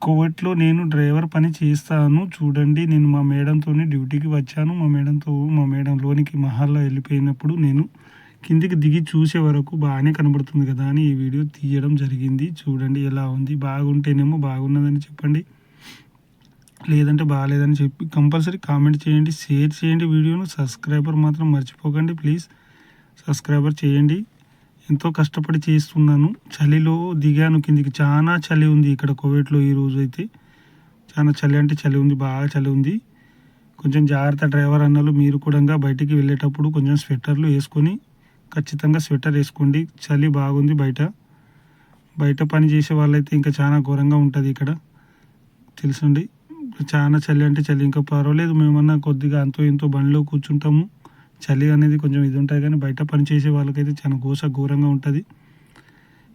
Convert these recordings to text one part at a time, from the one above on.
కోవిడ్లో నేను డ్రైవర్ పని చేస్తాను చూడండి. నేను మా మేడంతోని డ్యూటీకి వచ్చాను. మా మేడం లోనికి మహల్‌లో వెళ్ళిపోయినప్పుడు నేను కిందికి దిగి చూసే వరకు బాగానే కనబడుతుంది కదా అని ఈ వీడియో తీయడం జరిగింది. చూడండి ఎలా ఉంది. బాగుంటేనేమో బాగున్నదని చెప్పండి. లేదంటే బాగాలేదని చెప్పి కంపల్సరీ కామెంట్ చేయండి, షేర్ చేయండి వీడియోను. సబ్స్క్రైబర్ మాత్రం మర్చిపోకండి ప్లీజ్. సబ్స్క్రైబర్ చేయండి. ఎంతో కష్టపడి చేస్తున్నాను. చలిలో దిగాను కిందికి. చాలా చలి ఉంది ఇక్కడ కువైట్లో ఈరోజు అయితే. చాలా చలి అంటే చలి ఉంది, బాగా చలి ఉంది. కొంచెం జాగ్రత్త డ్రైవర్ అన్నలు. మీరు కూడా బయటికి వెళ్ళేటప్పుడు కొంచెం స్వెటర్లు వేసుకొని, ఖచ్చితంగా స్వెటర్ వేసుకోండి. చలి బాగుంది బయట. బయట పని చేసే వాళ్ళైతే ఇంకా చాలా ఘోరంగా ఉంటుంది ఇక్కడ, తెలుసండి. చాలా చలి అంటే చలి. ఇంకా పర్వాలేదు, మేమన్నా కొద్దిగా అంతో ఇంతో బండిలో కూర్చుంటాము. చలి అనేది కొంచెం ఇది ఉంటుంది, కానీ బయట పని చేసే వాళ్ళకైతే చాలా ఘోరంగా ఉంటుంది.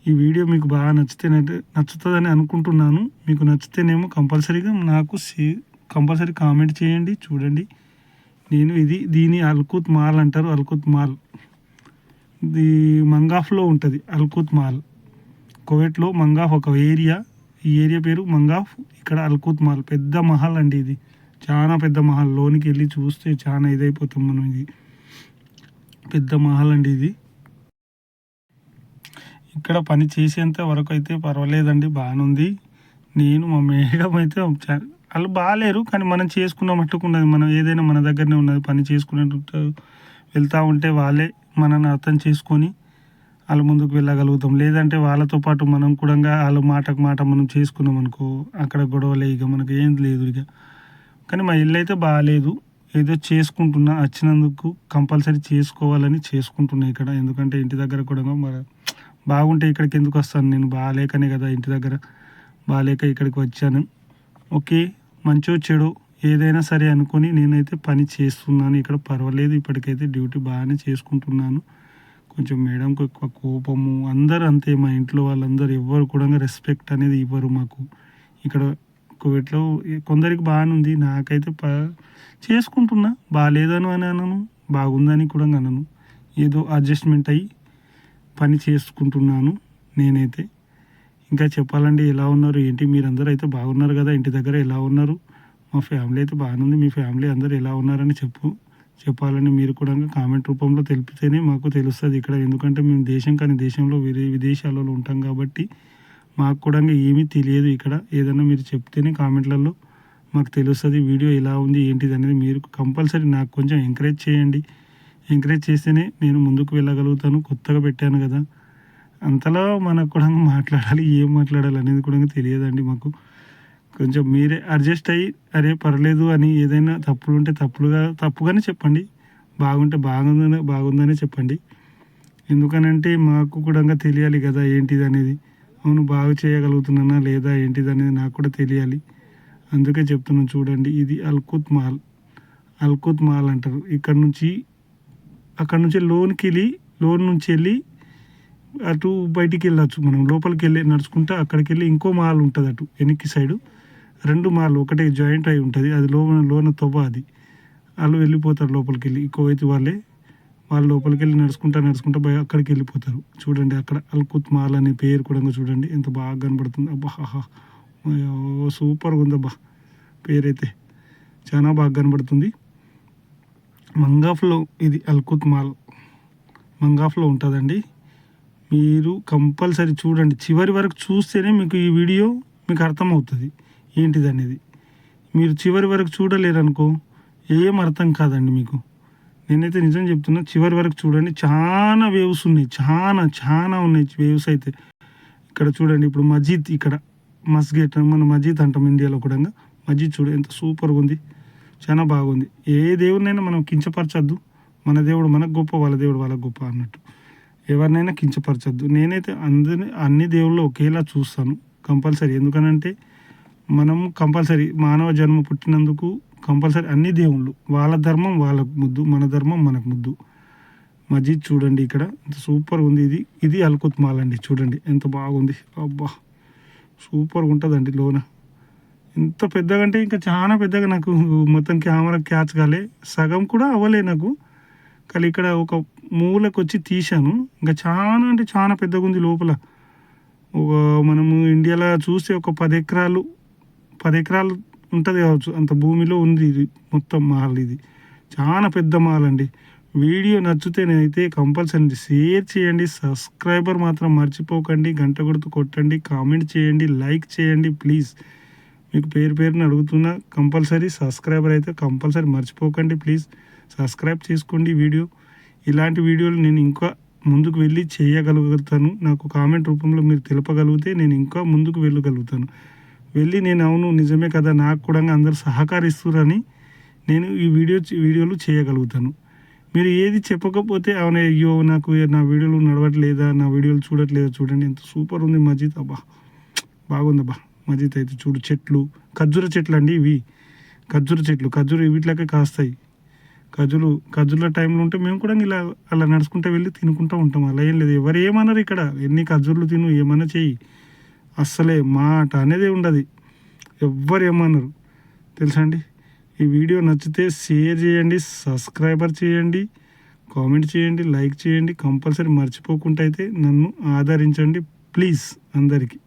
ఈ వీడియో మీకు బాగా నచ్చుతుందని అనుకుంటున్నాను. మీకు నచ్చితేనేమో కంపల్సరీగా నాకు కంపల్సరీ కామెంట్ చేయండి. చూడండి, నేను దీని అల్కుత్ మాల్ అంటారు. అల్కుత్ మాల్ ఇది మంగాఫ్లో ఉంటుంది. అల్కుత్ మాల్ కువైట్లో మంగాఫ్ ఒక ఏరియా. ఈ ఏరియా పేరు మంగాఫ్. ఇక్కడ అల్కుత్ మాల్ పెద్ద మహల్ అండి. ఇది చాలా పెద్ద మహల్. లోనికి వెళ్ళి చూస్తే చాలా ఇదైపోతాం మనం. ఇది పెద్ద మహల్ అండి ఇది. ఇక్కడ పని చేసేంత వరకు అయితే పర్వాలేదండి, బాగానుంది. నేను మా మేడం అయితే వాళ్ళు బాగాలేరు, కానీ మనం చేసుకున్న మట్టుకున్నది. మనం ఏదైనా మన దగ్గరనే ఉన్నది. పని చేసుకునేటట్టు వెళ్తూ ఉంటే వాళ్ళే మనల్ని అర్థం చేసుకొని వాళ్ళు ముందుకు వెళ్ళగలుగుతాం. లేదంటే వాళ్ళతో పాటు మనం కూడా వాళ్ళ మాటకు మాట మనం చేసుకున్నాం అనుకో, అక్కడ గొడవలే. ఇక మనకు ఏం లేదు ఇక. కానీ మా ఇల్లు అయితే బాగాలేదు. ఏదో చేసుకుంటున్నా, వచ్చినందుకు కంపల్సరీ చేసుకోవాలని చేసుకుంటున్నా ఇక్కడ. ఎందుకంటే ఇంటి దగ్గర కూడా మరి బాగుంటే ఇక్కడికి ఎందుకు వస్తాను నేను? బాగాలేకనే కదా ఇంటి దగ్గర, బాగాలేక ఇక్కడికి వచ్చాను. ఓకే, మంచో చెడు ఏదైనా సరే అనుకొని నేనైతే పని చేస్తున్నాను ఇక్కడ. పర్వాలేదు, ఇప్పటికైతే డ్యూటీ బాగానే చేసుకుంటున్నాను. కొంచెం మేడంకు ఎక్కువ కోపము. అందరూ అంతే, మా ఇంట్లో వాళ్ళందరూ ఎవ్వరు కూడా రెస్పెక్ట్ అనేది ఇవ్వరు మాకు ఇక్కడ కువైట్లో. కొందరికి బాగానే ఉంది, నాకైతే చేసుకుంటున్నా. బాగాలేదని అని అనను, బాగుందని కూడా అనను. ఏదో అడ్జస్ట్మెంట్ అయ్యి పని చేసుకుంటున్నాను నేనైతే. ఇంకా చెప్పాలండి, ఎలా ఉన్నారు ఏంటి? మీరందరూ అయితే బాగున్నారు కదా? ఇంటి దగ్గర ఎలా ఉన్నారు? మా ఫ్యామిలీ అయితే బాగానుంది. మీ ఫ్యామిలీ అందరూ ఎలా ఉన్నారని చెప్పాలని మీరు కూడా కామెంట్ రూపంలో తెలిపితేనే మాకు తెలుస్తుంది ఇక్కడ. ఎందుకంటే మేము దేశం కానీ దేశంలో విదేశాలలో ఉంటాం కాబట్టి మాకు కూడా ఏమీ తెలియదు ఇక్కడ. ఏదైనా మీరు చెప్తేనే కామెంట్లలో మాకు తెలుస్తుంది వీడియో ఎలా ఉంది ఏంటిది అనేది. మీరు కంపల్సరీ నాకు కొంచెం ఎంకరేజ్ చేయండి. ఎంకరేజ్ చేస్తేనే నేను ముందుకు వెళ్ళగలుగుతాను. కొత్తగా పెట్టాను కదా, అంతలో మనకు కూడా మాట్లాడాలి, ఏం మాట్లాడాలి అనేది కూడా తెలియదండి మాకు. కొంచెం మీరే అడ్జస్ట్ అయ్యి అరే పర్లేదు అని, ఏదైనా తప్పులు ఉంటే తప్పుగానే చెప్పండి, బాగుంటే బాగుందనే చెప్పండి. ఎందుకనంటే మాకు కూడా తెలియాలి కదా ఏంటిది అనేది. అవును, బాగా చేయగలుగుతున్నానా లేదా ఏంటిది అనేది నాకు కూడా తెలియాలి. అందుకే చెప్తున్నాను. చూడండి, ఇది అల్కుత్ మాల్ అంటారు. అక్కడ నుంచి లోన్ నుంచి వెళ్ళి అటు బయటికి వెళ్ళచ్చు. మనం లోపలికి వెళ్ళి నడుచుకుంటా అక్కడికి వెళ్ళి ఇంకో మాల్ ఉంటుంది అటు వెనక్కి సైడు. 2 మాల్ ఒకటే జాయింట్ అయి ఉంటుంది. అది లోన తొవ్వ. అది వాళ్ళు వెళ్ళిపోతారు లోపలికి వెళ్ళి. కువైత్ వాళ్ళు లోపలికి వెళ్ళి నడుచుకుంటా అక్కడికి వెళ్ళిపోతారు. చూడండి, అక్కడ అల్కుత్ మాల్ అనే పేరు కూడా చూడండి ఎంత బాగా కనబడుతుంది. అబ్బా, సూపర్గా ఉందబ్బా. పేరైతే చాలా బాగా కనబడుతుంది. మంగాఫ్లో ఇది అల్కుత్ మాల్ మంగాఫ్లో ఉంటుందండి. మీరు కంపల్సరీ చూడండి, చివరి వరకు చూస్తేనే మీకు ఈ వీడియో మీకు అర్థమవుతుంది ఏంటిది అనేది. మీరు చివరి వరకు చూడలేరు అనుకో, ఏం అర్థం కాదండి మీకు. నేనైతే నిజం చెప్తున్నా, చివరి వరకు చూడండి. చాలా వేవ్స్ ఉన్నాయి, చాలా ఉన్నాయి వేవ్స్ అయితే. ఇక్కడ చూడండి, ఇప్పుడు మస్జిద్, ఇక్కడ మస్జిద్, మన మస్జిద్ అంటాం ఇండియాలో కూడా. మస్జిద్ చూడు ఎంత సూపర్గా ఉంది, చాలా బాగుంది. ఏ దేవుడినైనా మనం కించపరచద్దు. మన దేవుడు మనకు గొప్ప, వాళ్ళ దేవుడు వాళ్ళకు గొప్ప అన్నట్టు. ఎవరినైనా కించపరచద్దు. నేనైతే అన్ని దేవుళ్ళు ఒకేలా చూస్తాను కంపల్సరీ. ఎందుకనంటే మనం కంపల్సరీ మానవ జన్మ పుట్టినందుకు కంపల్సరీ అన్ని దేవుళ్ళు వాళ్ళ ధర్మం వాళ్ళకు ముద్దు, మన ధర్మం మనకు ముద్దు. మస్జిద్ చూడండి ఇక్కడ ఎంత సూపర్గా ఉంది. ఇది అల్కుత్ మాల్ అండి. చూడండి ఎంత బాగుంది. అబ్బా, సూపర్గా ఉంటుందండి లోన. ఎంత పెద్దగా అంటే ఇంకా చాలా పెద్దగా. నాకు మొత్తం కెమెరా క్యాచ్ కాలే, సగం కూడా అవ్వలే నాకు. కానీ ఇక్కడ ఒక మూలకు వచ్చి తీశాను. ఇంకా చాలా అంటే చాలా పెద్దగా ఉంది లోపల. మనము ఇండియాలో చూస్తే ఒక 10 ఎకరాలు 10 ఎకరాలు ఉంటుంది కావచ్చు, అంత భూమిలో ఉంది ఇది మొత్తం మాల్. ఇది చాలా పెద్ద మాల్ అండి. వీడియో నచ్చితేనైతే కంపల్సరీ షేర్ చేయండి, సబ్స్క్రైబర్ మాత్రం మర్చిపోకండి, గంట గుర్తు కొట్టండి, కామెంట్ చేయండి, లైక్ చేయండి ప్లీజ్. మీకు పేరుని అడుగుతున్నా, కంపల్సరీ సబ్స్క్రైబర్ అయితే కంపల్సరీ మర్చిపోకండి ప్లీజ్. సబ్స్క్రైబ్ చేసుకోండి వీడియో. ఇలాంటి వీడియోలు నేను ఇంకా ముందుకు వెళ్ళి చేయగలుగుతాను. నాకు కామెంట్ రూపంలో మీరు తెలపగలిగితే నేను ఇంకా ముందుకు వెళ్ళగలుగుతాను. నేను అవును నిజమే కదా, నాకు కూడా అందరూ సహకరిస్తురని నేను ఈ వీడియోలు చేయగలుగుతాను. మీరు ఏది చెప్పకపోతే అవును అయ్యో నాకు నా వీడియోలు నడవట్లేదా, నా వీడియోలు చూడట్లేదా, చూడండి ఎంత సూపర్ ఉంది మస్జిద్. అబ్బా బాగుందబ్బా మస్జిద్ అయితే. చూడు చెట్లు, ఖర్జూర చెట్లు అండి ఇవి. ఖర్జూర వీటిలోకే కాస్తాయి. ఖర్జూర టైంలో ఉంటే మేము కూడా ఇలా అలా నడుచుకుంటూ వెళ్ళి తినుకుంటూ ఉంటాం. అలా ఏం లేదు, ఎవరు ఏమన్నారు ఇక్కడ, ఎన్ని ఖర్జూర్లు తిను ఏమన్నా చెయ్యి, అస్సలే మాట అనేది ఉండదు. ఎవ్వరు ఏమన్నారు తెలుసా అండి. ఈ వీడియో నచ్చితే షేర్ చేయండి, సబ్స్క్రైబర్ చేయండి, కామెంట్ చేయండి, లైక్ చేయండి. కంపల్సరీ మర్చిపోకుండా అయితే నన్ను ఆదరించండి ప్లీజ్ అందరికీ.